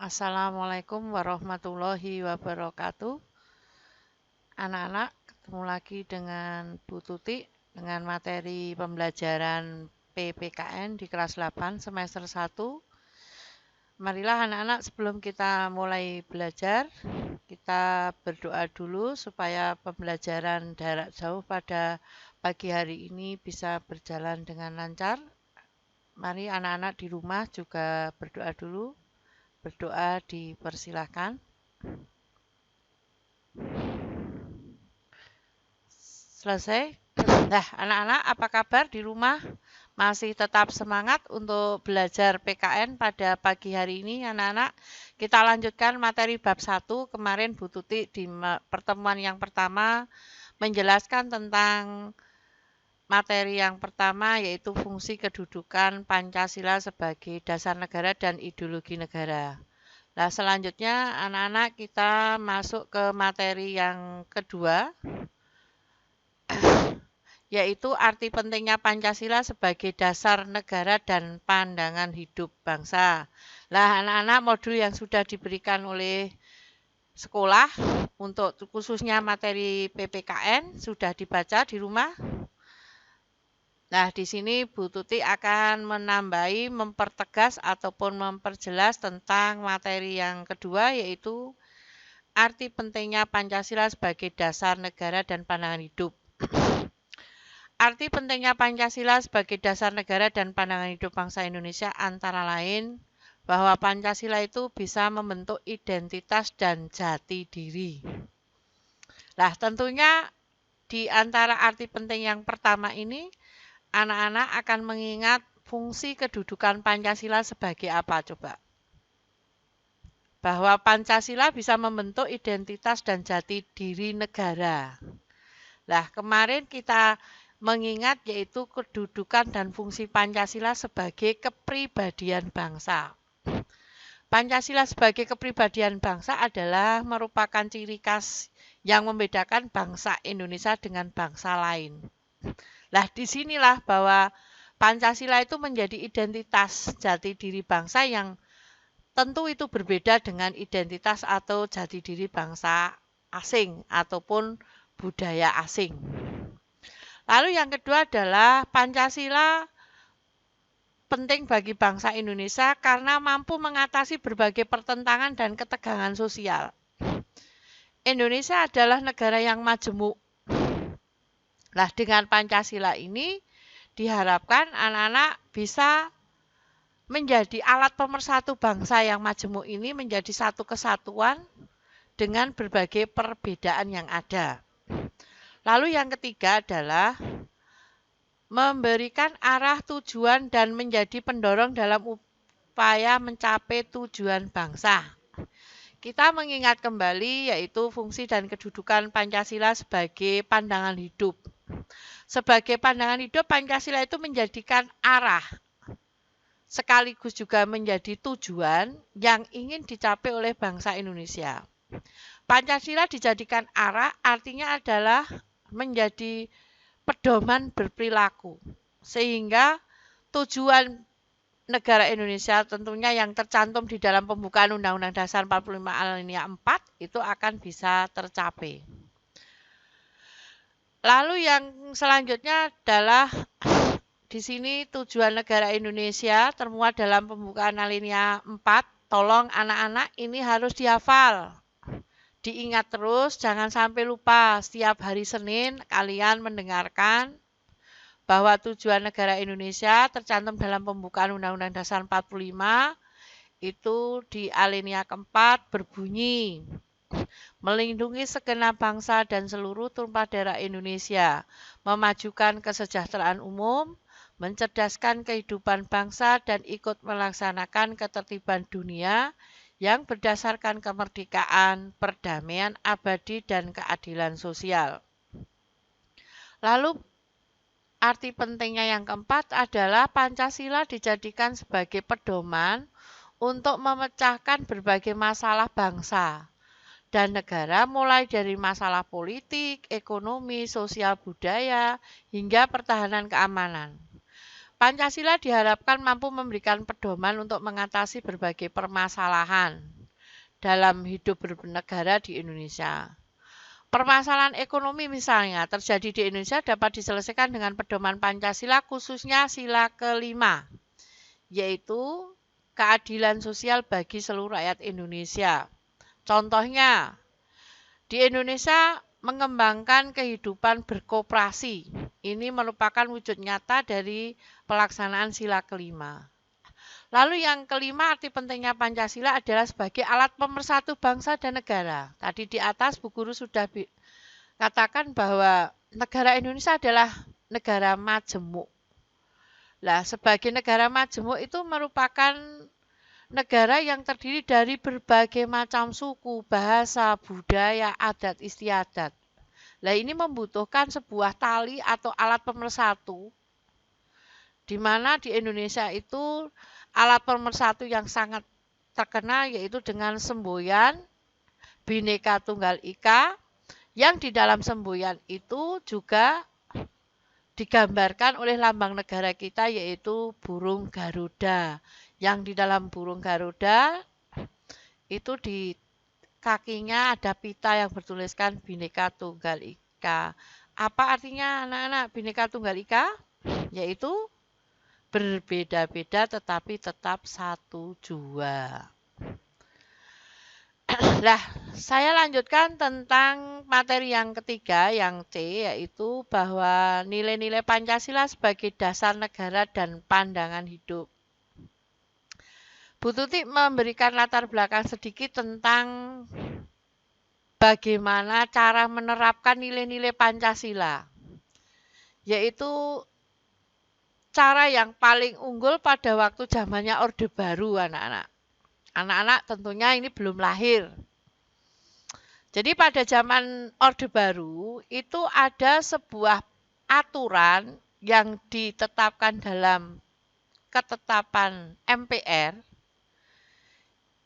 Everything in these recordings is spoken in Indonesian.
Assalamualaikum warahmatullahi wabarakatuh. Anak-anak, ketemu lagi dengan Bu Tuti dengan materi pembelajaran PPKN di kelas 8 semester 1. Marilah anak-anak, sebelum kita mulai belajar, kita berdoa dulu supaya pembelajaran jarak jauh pada pagi hari ini bisa berjalan dengan lancar. Mari anak-anak di rumah juga berdoa dulu. Berdoa dipersilahkan. Selesai? Nah, anak-anak apa kabar di rumah? Masih tetap semangat untuk belajar PKN pada pagi hari ini, anak-anak? Kita lanjutkan materi bab 1. Kemarin Bu Tuti di pertemuan yang pertama menjelaskan tentang materi yang pertama, yaitu fungsi kedudukan Pancasila sebagai dasar negara dan ideologi negara. Nah, selanjutnya anak-anak kita masuk ke materi yang kedua, yaitu arti pentingnya Pancasila sebagai dasar negara dan pandangan hidup bangsa. Nah, anak-anak, modul yang sudah diberikan oleh sekolah untuk khususnya materi PPKN sudah dibaca di rumah. Nah, di sini Bu Tuti akan menambahi, mempertegas ataupun memperjelas tentang materi yang kedua, yaitu arti pentingnya Pancasila sebagai dasar negara dan pandangan hidup. Arti pentingnya Pancasila sebagai dasar negara dan pandangan hidup bangsa Indonesia antara lain bahwa Pancasila itu bisa membentuk identitas dan jati diri. Nah, tentunya di antara arti penting yang pertama ini, anak-anak akan mengingat fungsi kedudukan Pancasila sebagai apa coba? Bahwa Pancasila bisa membentuk identitas dan jati diri negara. Nah, kemarin kita mengingat yaitu kedudukan dan fungsi Pancasila sebagai kepribadian bangsa. Pancasila sebagai kepribadian bangsa adalah merupakan ciri khas yang membedakan bangsa Indonesia dengan bangsa lain. Nah, disinilah bahwa Pancasila itu menjadi identitas jati diri bangsa yang tentu itu berbeda dengan identitas atau jati diri bangsa asing ataupun budaya asing. Lalu yang kedua adalah Pancasila penting bagi bangsa Indonesia karena mampu mengatasi berbagai pertentangan dan ketegangan sosial. Indonesia adalah negara yang majemuk. Nah, dengan Pancasila ini diharapkan anak-anak bisa menjadi alat pemersatu bangsa yang majemuk ini menjadi satu kesatuan dengan berbagai perbedaan yang ada. Lalu yang ketiga adalah memberikan arah tujuan dan menjadi pendorong dalam upaya mencapai tujuan bangsa. Kita mengingat kembali yaitu fungsi dan kedudukan Pancasila sebagai pandangan hidup. Sebagai pandangan hidup, Pancasila itu menjadikan arah sekaligus juga menjadi tujuan yang ingin dicapai oleh bangsa Indonesia. Pancasila dijadikan arah artinya adalah menjadi pedoman berperilaku, sehingga tujuan negara Indonesia tentunya yang tercantum di dalam pembukaan Undang-Undang Dasar 45 alinea 4 itu akan bisa tercapai. Lalu yang selanjutnya adalah di sini tujuan negara Indonesia termuat dalam pembukaan alinea 4. Tolong anak-anak ini harus dihafal. Diingat terus, jangan sampai lupa. Setiap hari Senin kalian mendengarkan bahwa tujuan negara Indonesia tercantum dalam pembukaan Undang-Undang Dasar 45 itu di alinea keempat berbunyi melindungi segenap bangsa dan seluruh tumpah darah Indonesia, memajukan kesejahteraan umum, mencerdaskan kehidupan bangsa dan ikut melaksanakan ketertiban dunia yang berdasarkan kemerdekaan, perdamaian abadi dan keadilan sosial. Lalu arti pentingnya yang keempat adalah Pancasila dijadikan sebagai pedoman untuk memecahkan berbagai masalah bangsa dan negara mulai dari masalah politik, ekonomi, sosial budaya, hingga pertahanan keamanan. Pancasila diharapkan mampu memberikan pedoman untuk mengatasi berbagai permasalahan dalam hidup bernegara di Indonesia. Permasalahan ekonomi misalnya terjadi di Indonesia dapat diselesaikan dengan pedoman Pancasila khususnya sila kelima, yaitu keadilan sosial bagi seluruh rakyat Indonesia. Contohnya, di Indonesia mengembangkan kehidupan berkoperasi. Ini merupakan wujud nyata dari pelaksanaan sila kelima. Lalu yang kelima, arti pentingnya Pancasila adalah sebagai alat pemersatu bangsa dan negara. Tadi di atas Bu Guru sudah katakan bahwa negara Indonesia adalah negara majemuk. Nah, sebagai negara majemuk itu merupakan negara yang terdiri dari berbagai macam suku, bahasa, budaya, adat istiadat. Nah, ini membutuhkan sebuah tali atau alat pemersatu, di mana di Indonesia itu alat pemersatu yang sangat terkenal yaitu dengan semboyan Bhinneka Tunggal Ika, yang di dalam semboyan itu juga digambarkan oleh lambang negara kita yaitu burung Garuda. Yang di dalam burung Garuda itu di kakinya ada pita yang bertuliskan Bhinneka Tunggal Ika. Apa artinya anak-anak Bhinneka Tunggal Ika? Yaitu berbeda-beda tetapi tetap satu jua. Nah, saya lanjutkan tentang materi yang ketiga, yang C, yaitu bahwa nilai-nilai Pancasila sebagai dasar negara dan pandangan hidup. Bu Tuti memberikan latar belakang sedikit tentang bagaimana cara menerapkan nilai-nilai Pancasila, yaitu cara yang paling unggul pada waktu zamannya Orde Baru, anak-anak. Anak-anak tentunya ini belum lahir. Jadi pada zaman Orde Baru itu ada sebuah aturan yang ditetapkan dalam ketetapan MPR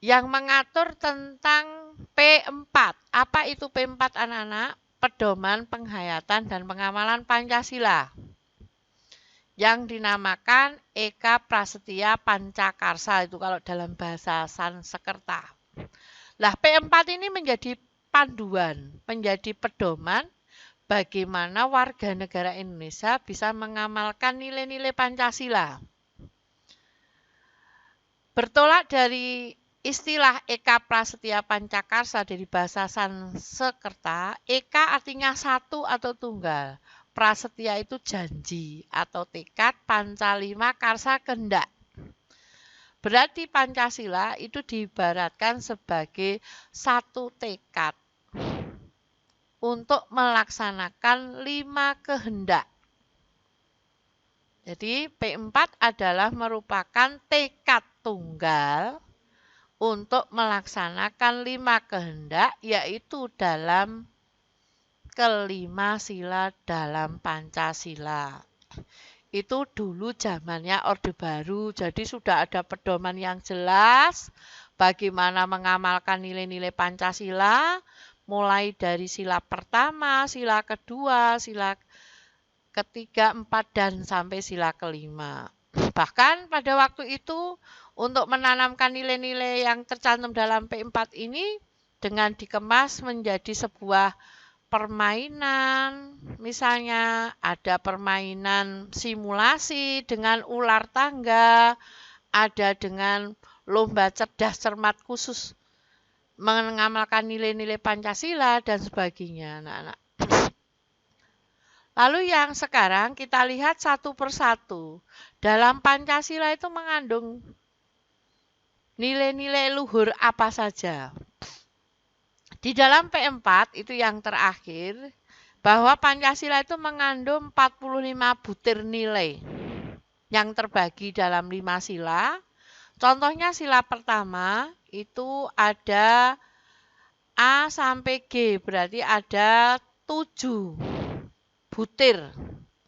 yang mengatur tentang P4. Apa itu P4, anak-anak? Pedoman Penghayatan dan Pengamalan Pancasila, yang dinamakan Eka Prasetya Pancakarsa, itu kalau dalam bahasa Sanskerta. Nah, P4 ini menjadi panduan, menjadi pedoman bagaimana warga negara Indonesia bisa mengamalkan nilai-nilai Pancasila. Bertolak dari istilah Eka Prasetya Pancakarsa dari bahasa Sanskerta, Eka artinya satu atau tunggal. Prasetya itu janji atau tekad, Pancalima karsa kehendak. Berarti Pancasila itu diibaratkan sebagai satu tekad untuk melaksanakan 5 kehendak. Jadi P4 adalah merupakan tekad tunggal untuk melaksanakan 5 kehendak, yaitu dalam kelima sila dalam Pancasila. Itu dulu zamannya Orde Baru, jadi sudah ada pedoman yang jelas bagaimana mengamalkan nilai-nilai Pancasila, mulai dari sila pertama, sila kedua, sila ketiga, 4, dan sampai sila kelima. Bahkan pada waktu itu untuk menanamkan nilai-nilai yang tercantum dalam P4 ini dengan dikemas menjadi sebuah permainan, misalnya ada permainan simulasi dengan ular tangga, ada dengan lomba cerdas cermat khusus mengamalkan nilai-nilai Pancasila dan sebagainya, anak-anak. Lalu yang sekarang kita lihat satu persatu. Dalam Pancasila itu mengandung nilai-nilai luhur apa saja. Di dalam P4 itu yang terakhir, bahwa Pancasila itu mengandung 45 butir nilai yang terbagi dalam 5 sila. Contohnya sila pertama itu ada A sampai G, berarti ada 7 butir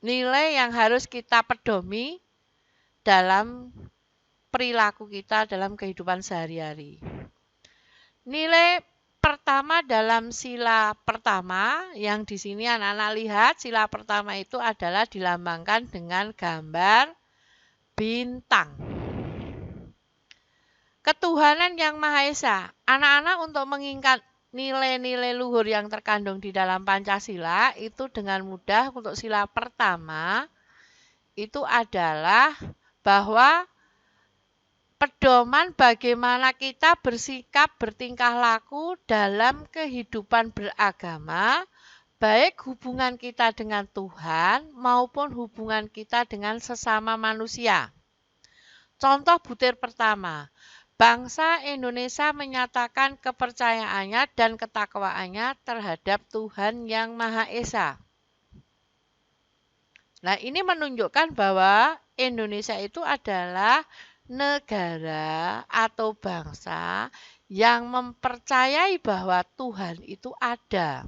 nilai yang harus kita pedomi dalam perilaku kita dalam kehidupan sehari-hari. Nilai pertama dalam sila pertama, yang di sini anak-anak lihat, sila pertama itu adalah dilambangkan dengan gambar bintang. Ketuhanan yang Maha Esa. Anak-anak untuk mengingat nilai-nilai luhur yang terkandung di dalam Pancasila itu dengan mudah untuk sila pertama itu adalah bahwa pedoman bagaimana kita bersikap, bertingkah laku dalam kehidupan beragama, baik hubungan kita dengan Tuhan maupun hubungan kita dengan sesama manusia. Contoh butir pertama, bangsa Indonesia menyatakan kepercayaannya dan ketakwaannya terhadap Tuhan Yang Maha Esa. Nah, ini menunjukkan bahwa Indonesia itu adalah negara atau bangsa yang mempercayai bahwa Tuhan itu ada.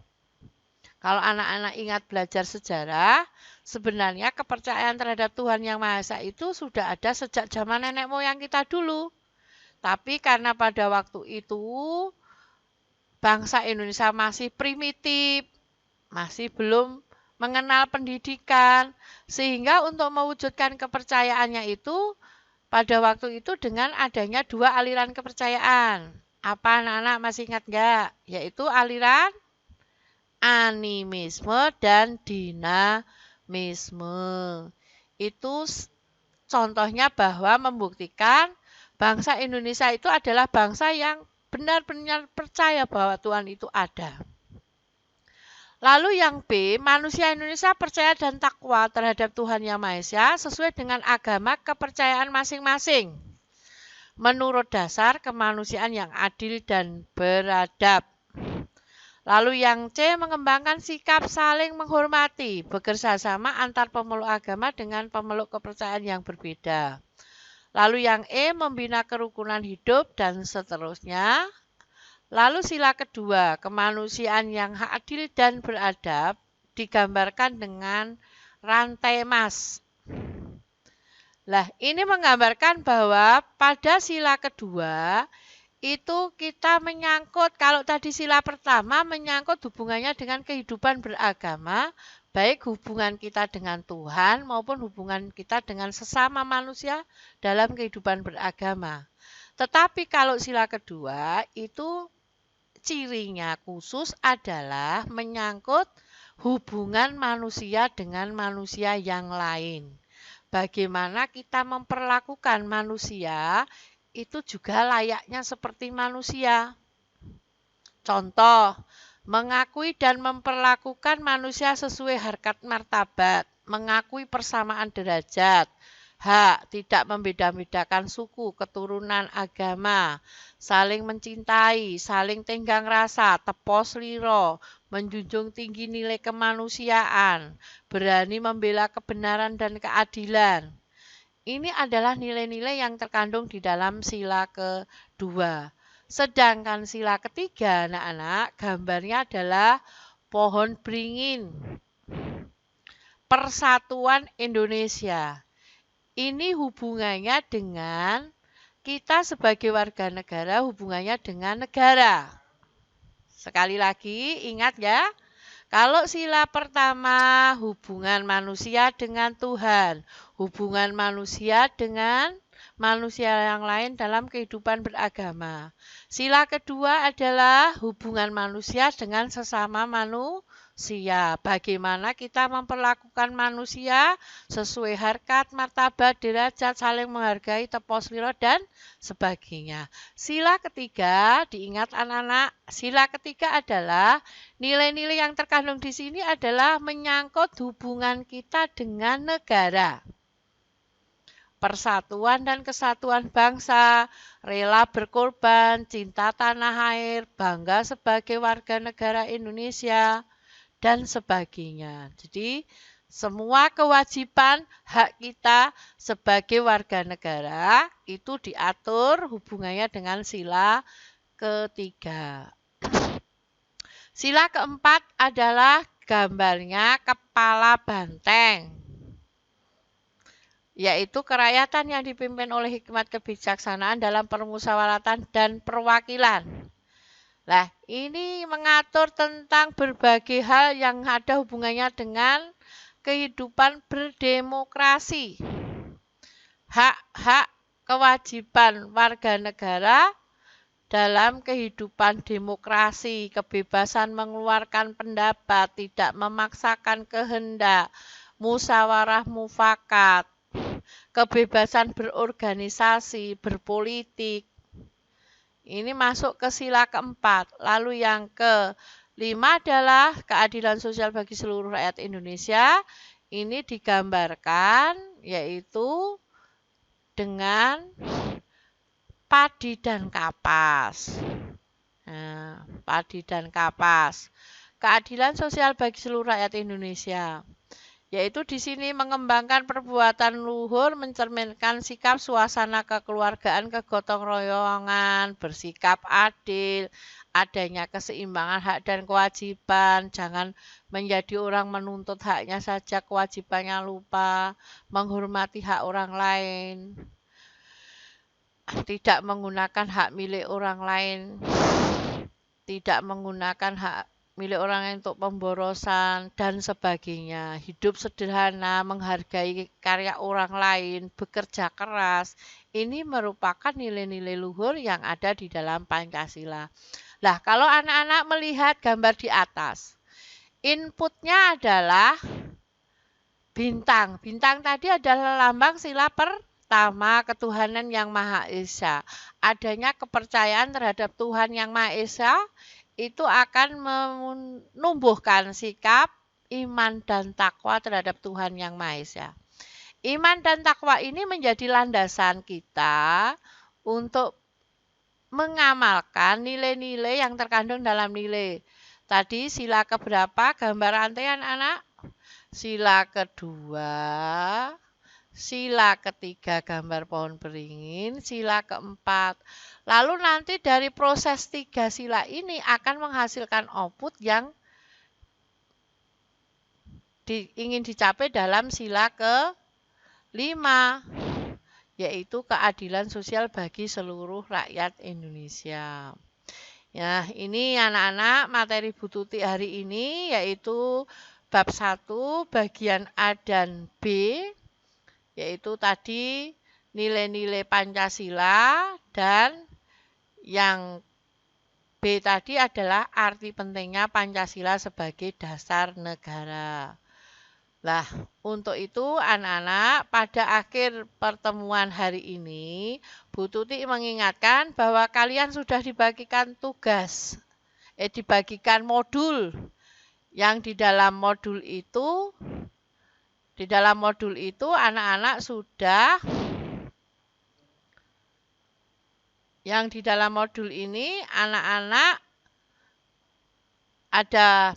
Kalau anak-anak ingat belajar sejarah, sebenarnya kepercayaan terhadap Tuhan Yang Maha Esa itu sudah ada sejak zaman nenek moyang kita dulu. Tapi karena pada waktu itu bangsa Indonesia masih primitif, masih belum mengenal pendidikan, sehingga untuk mewujudkan kepercayaannya itu pada waktu itu dengan adanya dua aliran kepercayaan. Apa anak-anak masih ingat nggak? Yaitu aliran animisme dan dinamisme. Itu contohnya bahwa membuktikan bangsa Indonesia itu adalah bangsa yang benar-benar percaya bahwa Tuhan itu ada. Lalu yang B, manusia Indonesia percaya dan takwa terhadap Tuhan Yang Maha Esa sesuai dengan agama kepercayaan masing-masing. Menurut dasar kemanusiaan yang adil dan beradab. Lalu yang C, mengembangkan sikap saling menghormati, bekerja sama antar pemeluk agama dengan pemeluk kepercayaan yang berbeda. Lalu yang E, membina kerukunan hidup dan seterusnya. Lalu sila kedua, kemanusiaan yang adil dan beradab digambarkan dengan rantai emas. Nah, ini menggambarkan bahwa pada sila kedua itu kita menyangkut, kalau tadi sila pertama menyangkut hubungannya dengan kehidupan beragama, baik hubungan kita dengan Tuhan maupun hubungan kita dengan sesama manusia dalam kehidupan beragama. Tetapi kalau sila kedua itu cirinya khusus adalah menyangkut hubungan manusia dengan manusia yang lain. Bagaimana kita memperlakukan manusia itu juga layaknya seperti manusia. Contoh, mengakui dan memperlakukan manusia sesuai harkat martabat, mengakui persamaan derajat, hak, tidak membeda-bedakan suku, keturunan, agama, saling mencintai, saling tenggang rasa, tepos liro, menjunjung tinggi nilai kemanusiaan, berani membela kebenaran dan keadilan. Ini adalah nilai-nilai yang terkandung di dalam sila kedua. Sedangkan sila ketiga, anak-anak, gambarnya adalah pohon beringin. Persatuan Indonesia. Ini hubungannya dengan kita sebagai warga negara, hubungannya dengan negara. Sekali lagi, ingat ya. Kalau sila pertama, hubungan manusia dengan Tuhan, hubungan manusia dengan manusia yang lain dalam kehidupan beragama. Sila kedua adalah hubungan manusia dengan sesama manusia. Bagaimana kita memperlakukan manusia sesuai harkat, martabat, derajat, saling menghargai, tepos liro, dan sebagainya. Sila ketiga, diingat anak-anak, sila ketiga adalah nilai-nilai yang terkandung di sini adalah menyangkut hubungan kita dengan negara. Persatuan dan kesatuan bangsa, rela berkorban, cinta tanah air, bangga sebagai warga negara Indonesia, dan sebagainya. Jadi, semua kewajiban hak kita sebagai warga negara itu diatur hubungannya dengan sila ketiga. Sila keempat adalah gambarnya kepala banteng, yaitu kerakyatan yang dipimpin oleh hikmat kebijaksanaan dalam permusyawaratan dan perwakilan. Nah, ini mengatur tentang berbagai hal yang ada hubungannya dengan kehidupan berdemokrasi. Hak-hak kewajiban warga negara dalam kehidupan demokrasi, kebebasan mengeluarkan pendapat, tidak memaksakan kehendak, musyawarah mufakat, kebebasan berorganisasi, berpolitik. Ini masuk ke sila keempat. Lalu yang kelima adalah keadilan sosial bagi seluruh rakyat Indonesia. Ini digambarkan yaitu dengan padi dan kapas. Nah, padi dan kapas. Keadilan sosial bagi seluruh rakyat Indonesia. Yaitu di sini mengembangkan perbuatan luhur, mencerminkan sikap suasana kekeluargaan, kegotong royongan, bersikap adil, adanya keseimbangan hak dan kewajiban, jangan menjadi orang menuntut haknya saja, kewajibannya lupa, menghormati hak orang lain, tidak menggunakan hak milik orang lain, tidak menggunakan hak milik orang lain untuk pemborosan, dan sebagainya. Hidup sederhana, menghargai karya orang lain, bekerja keras. Ini merupakan nilai-nilai luhur yang ada di dalam Pancasila. Nah, kalau anak-anak melihat gambar di atas, inputnya adalah bintang. Bintang tadi adalah lambang sila pertama, ketuhanan yang Maha Esa. Adanya kepercayaan terhadap Tuhan yang Maha Esa itu akan menumbuhkan sikap iman dan takwa terhadap Tuhan yang Maha Esa. Iman dan takwa ini menjadi landasan kita untuk mengamalkan nilai-nilai yang terkandung dalam nilai. Tadi sila keberapa gambar rantai anak-anak? Sila kedua, sila ketiga gambar pohon beringin, sila keempat. Lalu nanti dari proses 3 sila ini akan menghasilkan output yang ingin dicapai dalam sila ke-5, yaitu keadilan sosial bagi seluruh rakyat Indonesia. Ya, ini anak-anak materi Bu Tuti hari ini yaitu bab 1 bagian A dan B, yaitu tadi nilai-nilai Pancasila, dan yang B tadi adalah arti pentingnya Pancasila sebagai dasar negara. Nah, untuk itu anak-anak pada akhir pertemuan hari ini, Bu Tuti mengingatkan bahwa kalian sudah dibagikan tugas, dibagikan modul, yang di dalam modul itu anak-anak sudah, yang di dalam modul ini anak-anak ada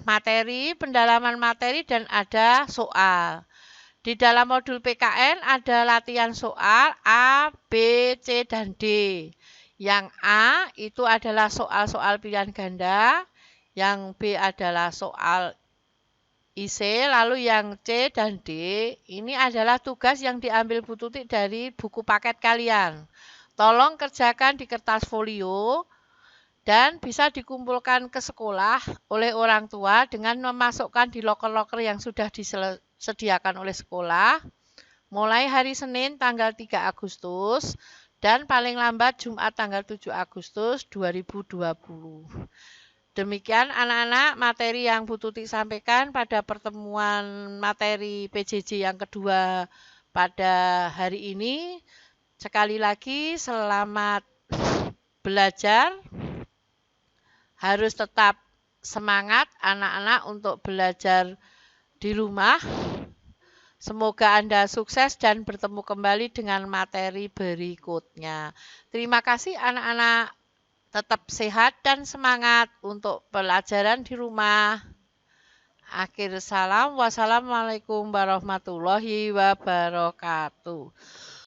materi, pendalaman materi, dan ada soal. Di dalam modul PKN ada latihan soal A, B, C, dan D. Yang A itu adalah soal-soal pilihan ganda, yang B adalah soal IC, lalu yang C dan D ini adalah tugas yang diambil Bu Tuti dari buku paket kalian. Tolong kerjakan di kertas folio, dan bisa dikumpulkan ke sekolah oleh orang tua dengan memasukkan di loker-loker yang sudah disediakan oleh sekolah mulai hari Senin tanggal 3 Agustus dan paling lambat Jumat tanggal 7 Agustus 2020. Demikian anak-anak materi yang Bu Tuti sampaikan pada pertemuan materi PJJ yang kedua pada hari ini. Sekali lagi selamat belajar. Harus tetap semangat anak-anak untuk belajar di rumah. Semoga Anda sukses dan bertemu kembali dengan materi berikutnya. Terima kasih anak-anak. Tetap sehat dan semangat untuk pelajaran di rumah. Akhir salam. Wassalamualaikum warahmatullahi wabarakatuh.